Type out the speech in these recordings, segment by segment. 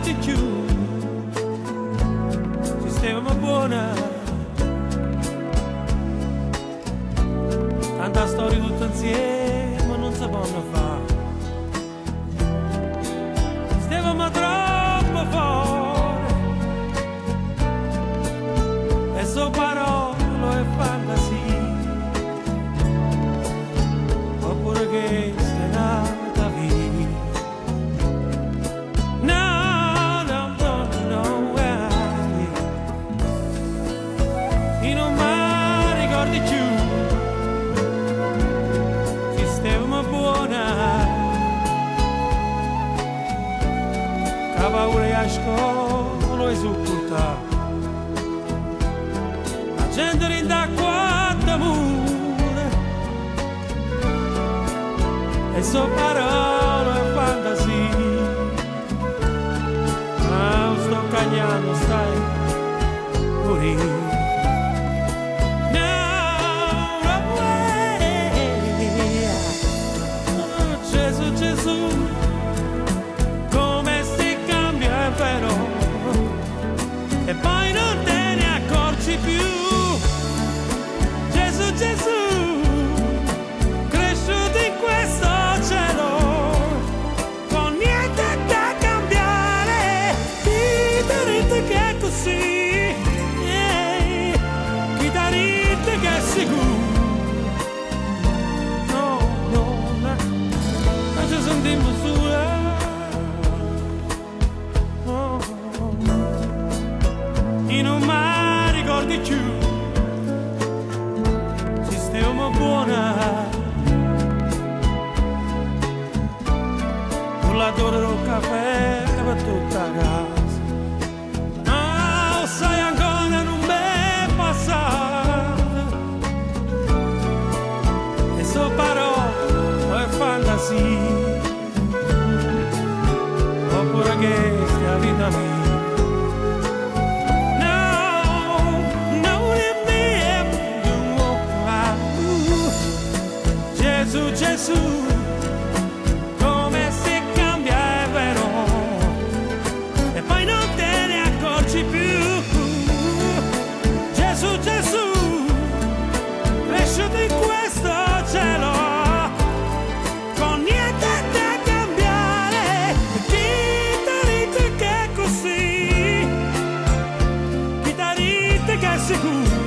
ricordi più, sistema buona, tanta storia tutta insieme non si possono fare, stavamo troppo fuori e so parole e fantasie, oppure che sei nata via. Paura e a scuola e supportare la gente rinda quanto mura e so parole e fantasie, ma sto cagnando stai morire. Gesù, Gesù, e poi non te ne accorgi più. Gesù, Gesù, cresciuto in questo cielo, con niente da cambiare, chitarrite che è così, chitarrite che è sicuro. No, no, no, non ci sentiamo sole. E non mi ricordi più, sistema buona, con l'odore del caffè per tutta casa, no, sai ancora non m'è passato, e so parole e fantasie, oppure che stia vita mia. Gesù, Gesù, come si cambia è vero, e poi non te ne accorgi più. Gesù, Gesù, cresciuto in questo cielo, con niente da cambiare, chitarrite che è così, chitarrite che è sicuro.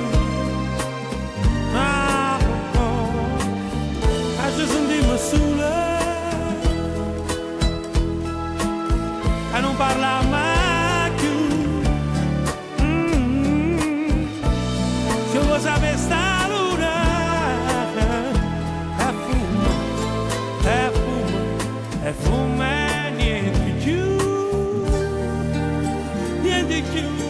E non parla mai più. Se vuoi sapere sta luna è fumo, è fumo, è fumo e niente più, niente più.